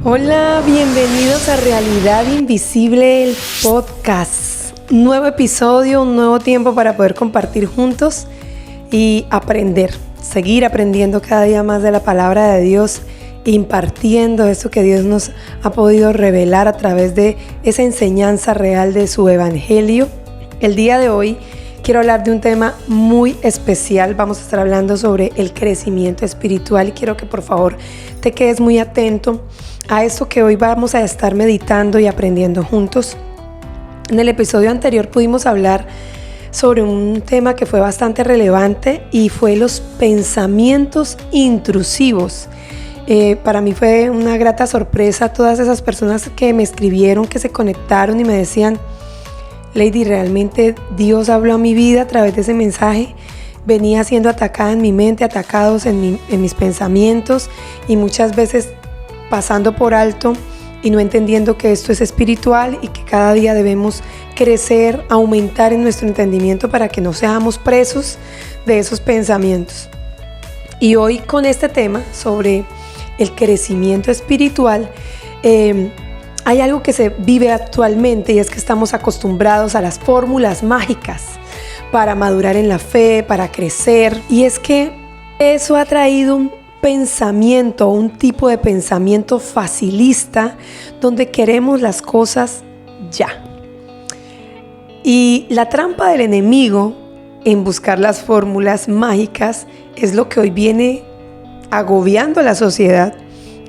Hola, bienvenidos a Realidad Invisible, el podcast. Un nuevo episodio, un nuevo tiempo para poder compartir juntos y aprender, seguir aprendiendo cada día más de la palabra de Dios, impartiendo eso que Dios nos ha podido revelar a través de esa enseñanza real de su evangelio. El día de hoy quiero hablar de un tema muy especial. Vamos a estar hablando sobre el crecimiento espiritual y quiero que por favor te quedes muy atento a esto que hoy vamos a estar meditando y aprendiendo juntos. En el episodio anterior pudimos hablar sobre un tema que fue bastante relevante y fue los pensamientos intrusivos. Para mí fue una grata sorpresa todas esas personas que me escribieron, que se conectaron y me decían: Lady, realmente Dios habló a mi vida a través de ese mensaje. Venía siendo atacada en mi mente, atacados en mis pensamientos y muchas veces pasando por alto y no entendiendo que esto es espiritual y que cada día debemos crecer, aumentar en nuestro entendimiento para que no seamos presos de esos pensamientos. Y hoy con este tema sobre el crecimiento espiritual, hay algo que se vive actualmente y es que estamos acostumbrados a las fórmulas mágicas para madurar en la fe, para crecer. Y es que eso ha traído un pensamiento, un tipo de pensamiento facilista donde queremos las cosas ya. Y la trampa del enemigo en buscar las fórmulas mágicas es lo que hoy viene agobiando a la sociedad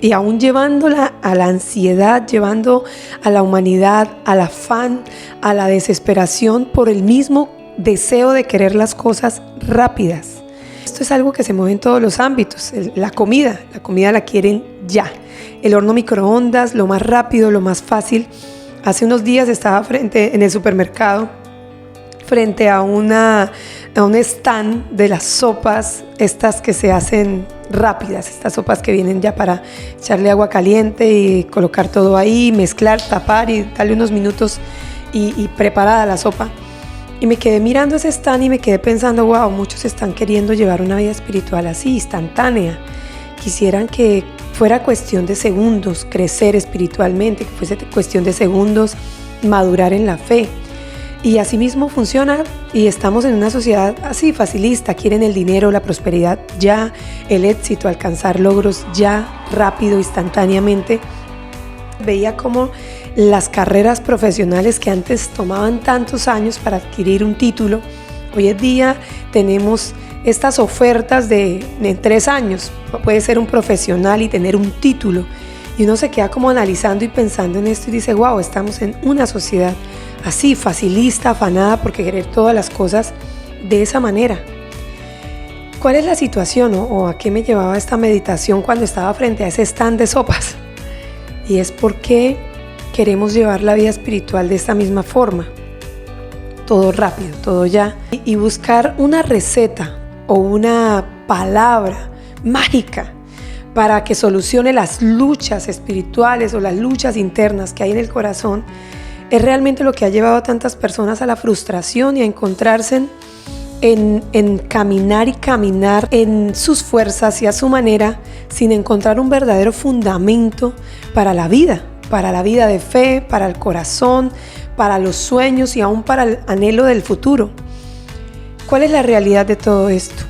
y aún llevándola a la ansiedad, llevando a la humanidad al afán, a la desesperación por el mismo deseo de querer las cosas rápidas. Esto es algo que se mueve en todos los ámbitos. La comida la quieren ya. El horno microondas, lo más rápido, lo más fácil. Hace unos días estaba en el supermercado, frente a un stand de las sopas, estas que se hacen rápidas, estas sopas que vienen ya para echarle agua caliente y colocar todo ahí, mezclar, tapar y darle unos minutos y preparada la sopa. Y me quedé mirando ese stand y me quedé pensando, wow, muchos están queriendo llevar una vida espiritual así, instantánea. Quisieran que fuera cuestión de segundos crecer espiritualmente, que fuese cuestión de segundos madurar en la fe. Y así mismo funciona y estamos en una sociedad así facilista. Quieren el dinero, la prosperidad ya, el éxito, alcanzar logros ya, rápido, instantáneamente. Veía como las carreras profesionales que antes tomaban tantos años para adquirir un título, hoy en día tenemos estas ofertas en 3 años. Puede ser un profesional y tener un título. Y uno se queda como analizando y pensando en esto y dice, wow, estamos en una sociedad así, facilista, afanada por querer todas las cosas de esa manera. ¿Cuál es la situación o a qué me llevaba esta meditación cuando estaba frente a ese stand de sopas? Y es porque queremos llevar la vida espiritual de esta misma forma. Todo rápido, todo ya. Y buscar una receta o una palabra mágica para que solucione las luchas espirituales o las luchas internas que hay en el corazón es realmente lo que ha llevado a tantas personas a la frustración y a encontrarse en caminar y caminar en sus fuerzas y a su manera sin encontrar un verdadero fundamento para la vida de fe, para el corazón, para los sueños y aún para el anhelo del futuro. ¿Cuál es la realidad de todo esto?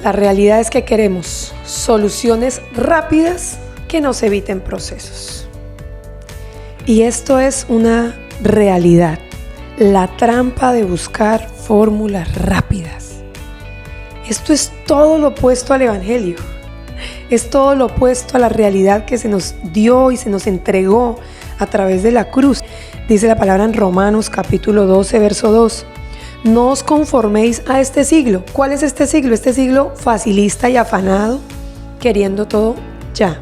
La realidad es que queremos soluciones rápidas que nos eviten procesos. Y esto es una realidad, la trampa de buscar fórmulas rápidas. Esto es todo lo opuesto al evangelio. Es todo lo opuesto a la realidad que se nos dio y se nos entregó a través de la cruz. Dice la palabra en Romanos capítulo 12, verso 2. No os conforméis a este siglo. ¿Cuál es este siglo? Este siglo facilista y afanado, queriendo todo ya.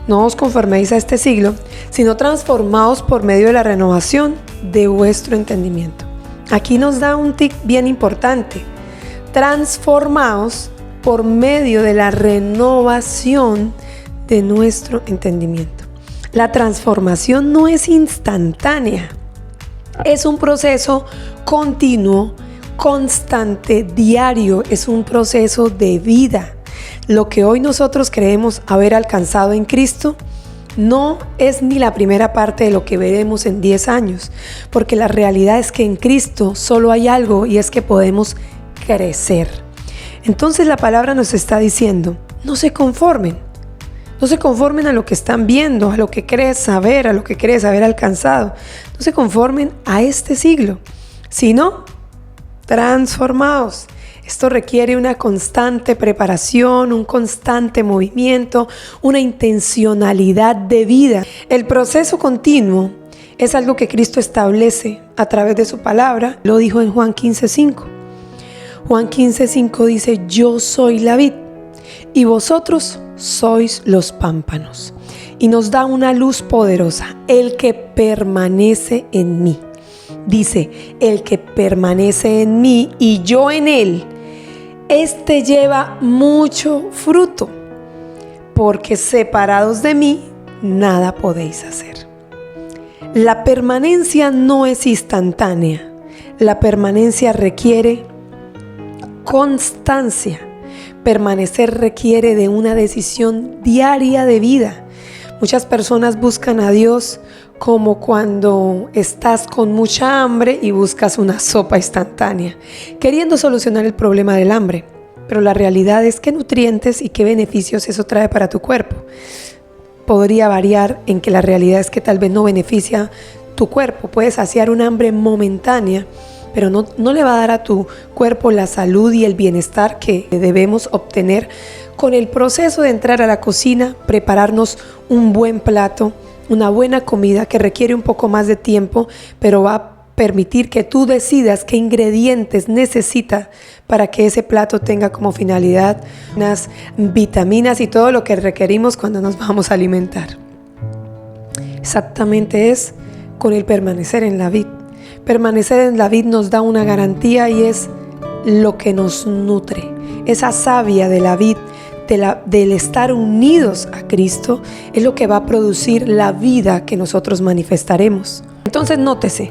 No os conforméis a este siglo, sino transformaos por medio de la renovación de vuestro entendimiento. Aquí nos da un tip bien importante. Transformaos por medio de la renovación de nuestro entendimiento. La transformación no es instantánea, es un proceso continuo, constante, diario, es un proceso de vida. Lo que hoy nosotros creemos haber alcanzado en Cristo no es ni la primera parte de lo que veremos en 10 años, porque la realidad es que en Cristo solo hay algo y es que podemos crecer. Entonces la palabra nos está diciendo, no se conformen a lo que están viendo, a lo que crees saber, a lo que crees haber alcanzado. No se conformen a este siglo, sino transformados. Esto requiere una constante preparación, un constante movimiento, una intencionalidad de vida. El proceso continuo es algo que Cristo establece a través de su palabra. Lo dijo en Juan 15:5. Juan 15:5 dice, yo soy la vid y vosotros sois los pámpanos. Y nos da una luz poderosa, el que permanece en mí. Dice, el que permanece en mí y yo en él, este lleva mucho fruto, porque separados de mí, nada podéis hacer. La permanencia no es instantánea. La permanencia requiere constancia. Permanecer requiere de una decisión diaria de vida. Muchas personas buscan a Dios como cuando estás con mucha hambre y buscas una sopa instantánea, queriendo solucionar el problema del hambre. Pero la realidad es qué nutrientes y qué beneficios eso trae para tu cuerpo. Podría variar en que la realidad es que tal vez no beneficia tu cuerpo. Puedes saciar un hambre momentánea, pero no le va a dar a tu cuerpo la salud y el bienestar que debemos obtener con el proceso de entrar a la cocina, prepararnos un buen plato, una buena comida que requiere un poco más de tiempo, pero va a permitir que tú decidas qué ingredientes necesitas para que ese plato tenga como finalidad unas vitaminas y todo lo que requerimos cuando nos vamos a alimentar. Exactamente es con el permanecer en la vid. Permanecer en la vid nos da una garantía y es lo que nos nutre. Esa savia de la vid, del estar unidos a Cristo, es lo que va a producir la vida que nosotros manifestaremos. Entonces nótese,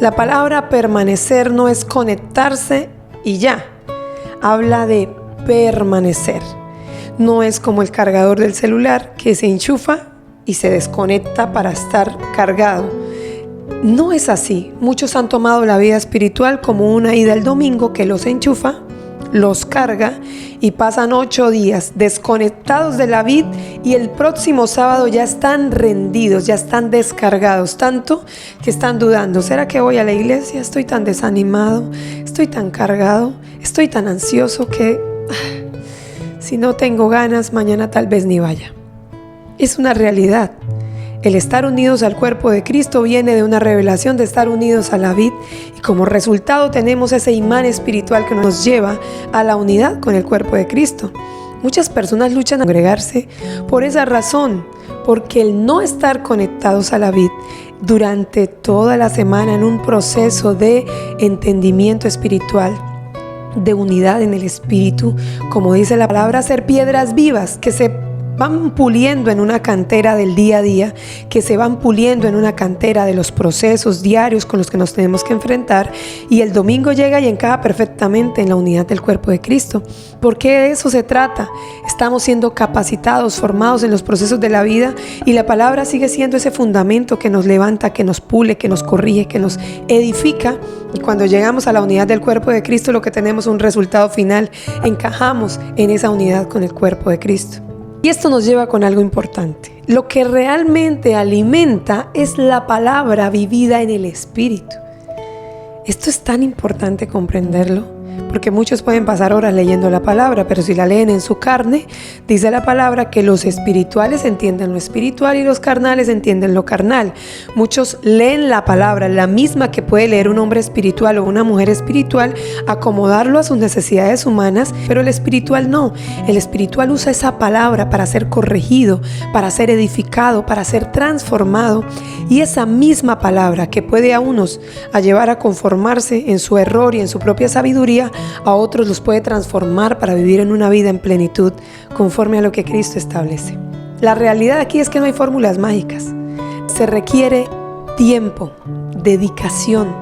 la palabra permanecer no es conectarse y ya. Habla de permanecer. No es como el cargador del celular que se enchufa y se desconecta para estar cargado. No es así. Muchos han tomado la vida espiritual como una ida el domingo que los enchufa, los carga y pasan 8 días desconectados de la vid y el próximo sábado ya están rendidos, ya están descargados, tanto que están dudando. ¿Será que voy a la iglesia? Estoy tan desanimado, estoy tan cargado, estoy tan ansioso que si no tengo ganas, mañana tal vez ni vaya. Es una realidad. El estar unidos al cuerpo de Cristo viene de una revelación de estar unidos a la vid y como resultado tenemos ese imán espiritual que nos lleva a la unidad con el cuerpo de Cristo. Muchas personas luchan a congregarse por esa razón, porque el no estar conectados a la vid durante toda la semana en un proceso de entendimiento espiritual, de unidad en el espíritu, como dice la palabra, ser piedras vivas que se van puliendo en una cantera del día a día, que se van puliendo en una cantera de los procesos diarios con los que nos tenemos que enfrentar, y el domingo llega y encaja perfectamente en la unidad del cuerpo de Cristo. Porque de eso se trata. Estamos siendo capacitados, formados en los procesos de la vida y la palabra sigue siendo ese fundamento que nos levanta, que nos pule, que nos corrige, que nos edifica. Y cuando llegamos a la unidad del cuerpo de Cristo, lo que tenemos es un resultado final. Encajamos en esa unidad con el cuerpo de Cristo. Y esto nos lleva con algo importante. Lo que realmente alimenta es la palabra vivida en el Espíritu. Esto es tan importante comprenderlo, porque muchos pueden pasar horas leyendo la palabra, pero si la leen en su carne, dice la palabra que los espirituales entienden lo espiritual y los carnales entienden lo carnal. Muchos leen la palabra, la misma que puede leer un hombre espiritual o una mujer espiritual, acomodarlo a sus necesidades humanas, pero el espiritual no. El espiritual usa esa palabra para ser corregido, para ser edificado, para ser transformado, y esa misma palabra que puede a unos llevar a conformarse en su error y en su propia sabiduría, a otros los puede transformar para vivir en una vida en plenitud conforme a lo que Cristo establece. La realidad aquí es que no hay fórmulas mágicas. Se requiere tiempo, dedicación,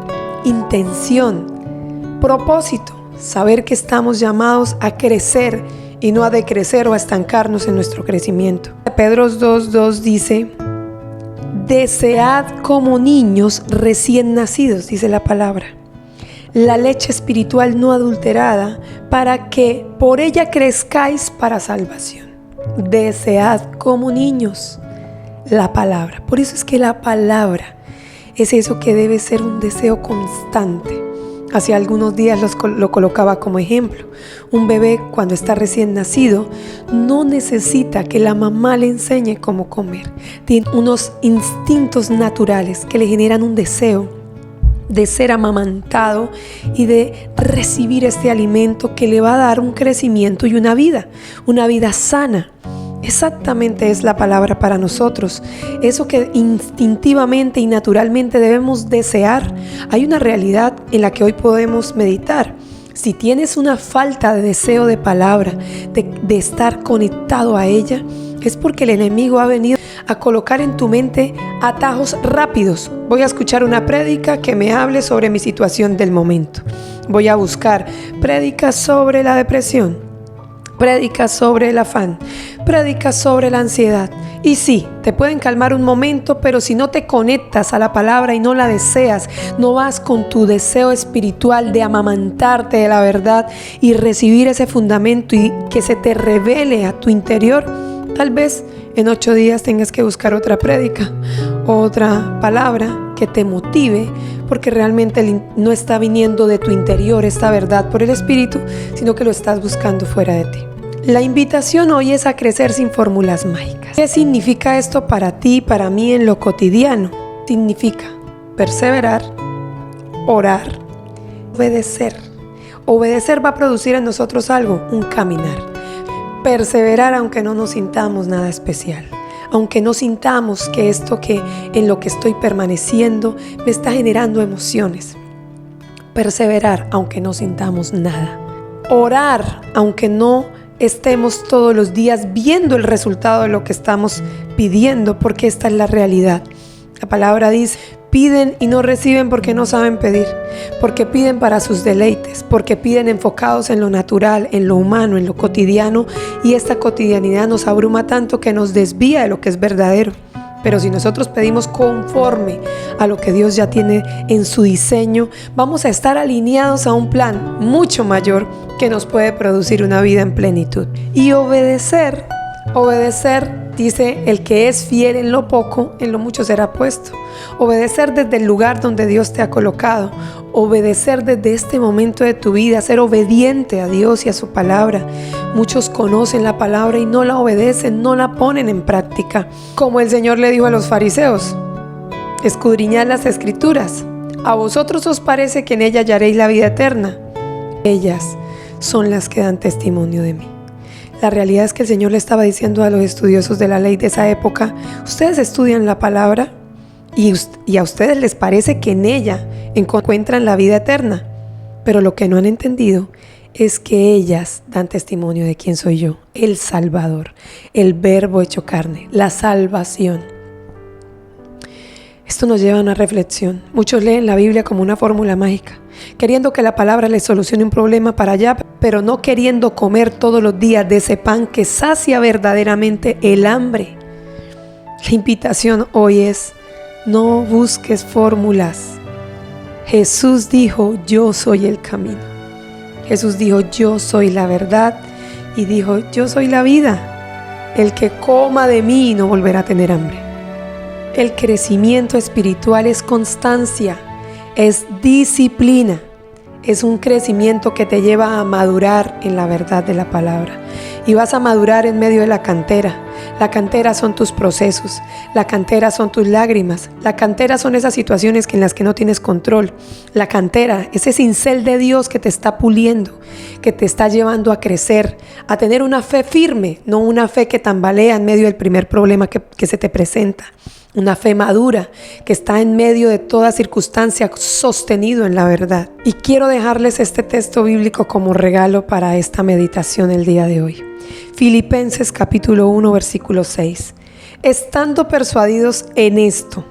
intención, propósito, saber que estamos llamados a crecer y no a decrecer o a estancarnos en nuestro crecimiento. Pedro 2:2 dice: desead como niños recién nacidos, dice la palabra, la leche espiritual no adulterada, para que por ella crezcáis para salvación. Desead como niños la palabra. Por eso es que la palabra es eso que debe ser un deseo constante. Hace algunos días lo colocaba como ejemplo. Un bebé, cuando está recién nacido, no necesita que la mamá le enseñe cómo comer. Tiene unos instintos naturales que le generan un deseo de ser amamantado y de recibir este alimento que le va a dar un crecimiento y una vida sana. Exactamente es la palabra para nosotros. Eso que instintivamente y naturalmente debemos desear. Hay una realidad en la que hoy podemos meditar. Si tienes una falta de deseo de palabra, de estar conectado a ella, es porque el enemigo ha venido a colocar en tu mente atajos rápidos. Voy a escuchar una prédica que me hable sobre mi situación del momento. Voy a buscar prédicas sobre la depresión, prédicas sobre el afán, prédicas sobre la ansiedad. Y sí, te pueden calmar un momento, pero si no te conectas a la palabra y no la deseas, no vas con tu deseo espiritual de amamantarte de la verdad y recibir ese fundamento y que se te revele a tu interior, tal vez en 8 días tengas que buscar otra prédica, otra palabra que te motive, porque realmente no está viniendo de tu interior esta verdad por el Espíritu, sino que lo estás buscando fuera de ti. La invitación hoy es a crecer sin fórmulas mágicas. ¿Qué significa esto para ti, para mí en lo cotidiano? Significa perseverar, orar, obedecer. Obedecer va a producir en nosotros algo, un caminar. Perseverar aunque no nos sintamos nada especial, aunque no sintamos que esto que en lo que estoy permaneciendo me está generando emociones. Perseverar aunque no sintamos nada. Orar aunque no estemos todos los días viendo el resultado de lo que estamos pidiendo, porque esta es la realidad. La palabra dice: piden y no reciben porque no saben pedir, porque piden para sus deleites, porque piden enfocados en lo natural, en lo humano, en lo cotidiano, y esta cotidianidad nos abruma tanto que nos desvía de lo que es verdadero. Pero si nosotros pedimos conforme a lo que Dios ya tiene en su diseño, vamos a estar alineados a un plan mucho mayor que nos puede producir una vida en plenitud. Y obedecer, dice: el que es fiel en lo poco, en lo mucho será puesto. Obedecer desde el lugar donde Dios te ha colocado. Obedecer desde este momento de tu vida, ser obediente a Dios y a su palabra. Muchos conocen la palabra y no la obedecen, no la ponen en práctica. Como el Señor le dijo a los fariseos: escudriñad las escrituras, a vosotros os parece que en ellas hallaréis la vida eterna. Ellas son las que dan testimonio de mí. La realidad es que el Señor le estaba diciendo a los estudiosos de la ley de esa época: ustedes estudian la palabra y a ustedes les parece que en ella encuentran la vida eterna, pero lo que no han entendido es que ellas dan testimonio de quién soy yo, el Salvador, el Verbo hecho carne, la salvación. Esto nos lleva a una reflexión. Muchos leen la Biblia como una fórmula mágica, queriendo que la palabra les solucione un problema para allá, pero no queriendo comer todos los días de ese pan que sacia verdaderamente el hambre. La invitación hoy es: no busques fórmulas. Jesús dijo: yo soy el camino. Jesús dijo: yo soy la verdad. Y dijo: yo soy la vida. El que coma de mí no volverá a tener hambre. El crecimiento espiritual es constancia, es disciplina, es un crecimiento que te lleva a madurar en la verdad de la palabra. Y vas a madurar en medio de la cantera. La cantera son tus procesos, la cantera son tus lágrimas, la cantera son esas situaciones en las que no tienes control. La cantera es ese cincel de Dios que te está puliendo, que te está llevando a crecer, a tener una fe firme, no una fe que tambalea en medio del primer problema que se te presenta. Una fe madura que está en medio de toda circunstancia, sostenido en la verdad. Y quiero dejarles este texto bíblico como regalo para esta meditación el día de hoy. Filipenses capítulo 1 versículo 6. Estando persuadidos en esto,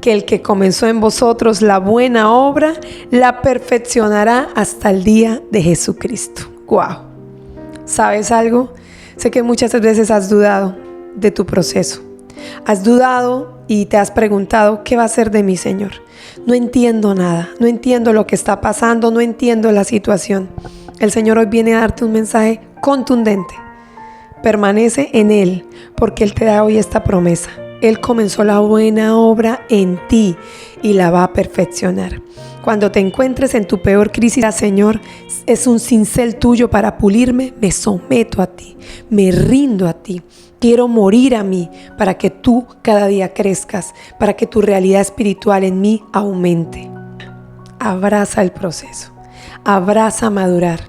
que el que comenzó en vosotros la buena obra, la perfeccionará hasta el día de Jesucristo. ¡Wow! ¿Sabes algo? Sé que muchas veces has dudado de tu proceso. Has dudado y te has preguntado, ¿qué va a hacer de mí, Señor? No entiendo nada, no entiendo lo que está pasando, no entiendo la situación. El Señor hoy viene a darte un mensaje contundente. Permanece en Él, porque Él te da hoy esta promesa. Él comenzó la buena obra en ti y la va a perfeccionar. Cuando te encuentres en tu peor crisis, Señor, es un cincel tuyo para pulirme, me someto a ti, me rindo a ti. Quiero morir a mí para que tú cada día crezcas, para que tu realidad espiritual en mí aumente. Abraza el proceso, abraza madurar,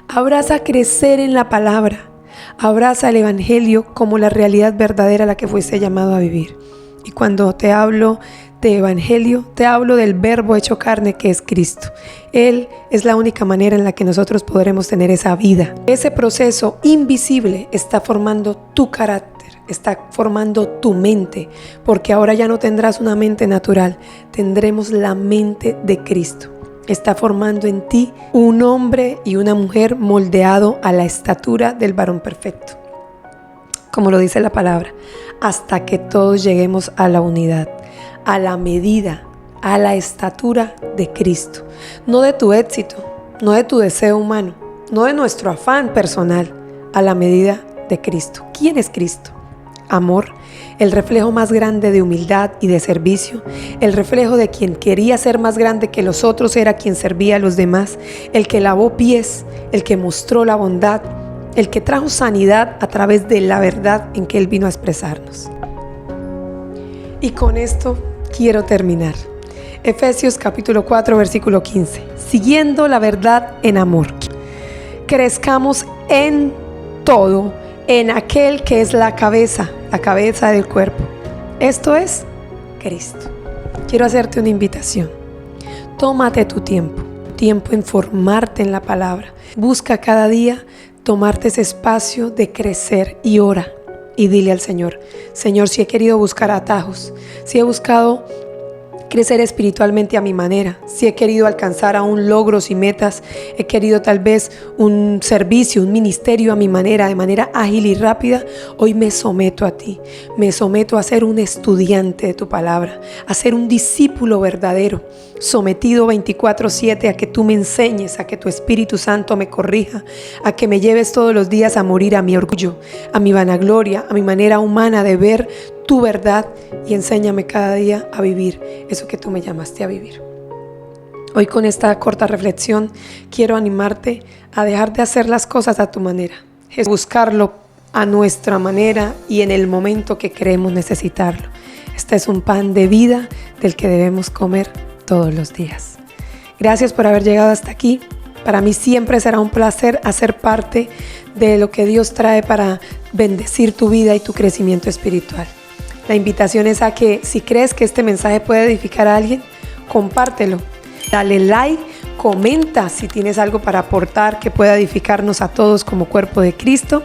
abraza crecer en la palabra, abraza el Evangelio como la realidad verdadera a la que fuiste llamado a vivir. Y cuando te hablo de Evangelio, te hablo del Verbo hecho carne que es Cristo. Él es la única manera en la que nosotros podremos tener esa vida. Ese proceso invisible está formando tu carácter, está formando tu mente, porque ahora ya no tendrás una mente natural, tendremos la mente de Cristo. Está formando en ti un hombre y una mujer moldeado a la estatura del varón perfecto. Como lo dice la palabra, hasta que todos lleguemos a la unidad, a la medida, a la estatura de Cristo. No de tu éxito, no de tu deseo humano, no de nuestro afán personal, a la medida de Cristo. ¿Quién es Cristo? Amor, el reflejo más grande de humildad y de servicio, el reflejo de quien quería ser más grande que los otros era quien servía a los demás, el que lavó pies, el que mostró la bondad, el que trajo sanidad a través de la verdad en que Él vino a expresarnos. Y con esto quiero terminar. Efesios capítulo 4, versículo 15. Siguiendo la verdad en amor. Crezcamos en todo, en aquel que es la cabeza del cuerpo. Esto es Cristo. Quiero hacerte una invitación. Tómate tu tiempo en formarte en la palabra. Busca cada día tomarte ese espacio de crecer y ora. Y dile al Señor, Señor, si he querido buscar atajos, si he buscado crecer espiritualmente a mi manera, si he querido alcanzar aún logros y metas, he querido tal vez un servicio, un ministerio a mi manera, de manera ágil y rápida, hoy me someto a ti, me someto a ser un estudiante de tu palabra, a ser un discípulo verdadero, sometido 24/7 a que tú me enseñes, a que tu Espíritu Santo me corrija, a que me lleves todos los días a morir a mi orgullo, a mi vanagloria, a mi manera humana de ver tu verdad, y enséñame cada día a vivir eso que tú me llamaste a vivir. Hoy con esta corta reflexión quiero animarte a dejar de hacer las cosas a tu manera, es buscarlo a nuestra manera y en el momento que creemos necesitarlo. Este es un pan de vida del que debemos comer todos los días. Gracias por haber llegado hasta aquí. Para mí siempre será un placer hacer parte de lo que Dios trae para bendecir tu vida y tu crecimiento espiritual. La invitación es a que si crees que este mensaje puede edificar a alguien, compártelo, dale like, comenta si tienes algo para aportar que pueda edificarnos a todos como cuerpo de Cristo.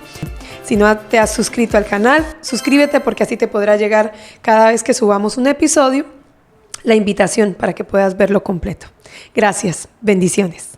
Si no te has suscrito al canal, suscríbete porque así te podrá llegar cada vez que subamos un episodio la invitación para que puedas verlo completo. Gracias, bendiciones.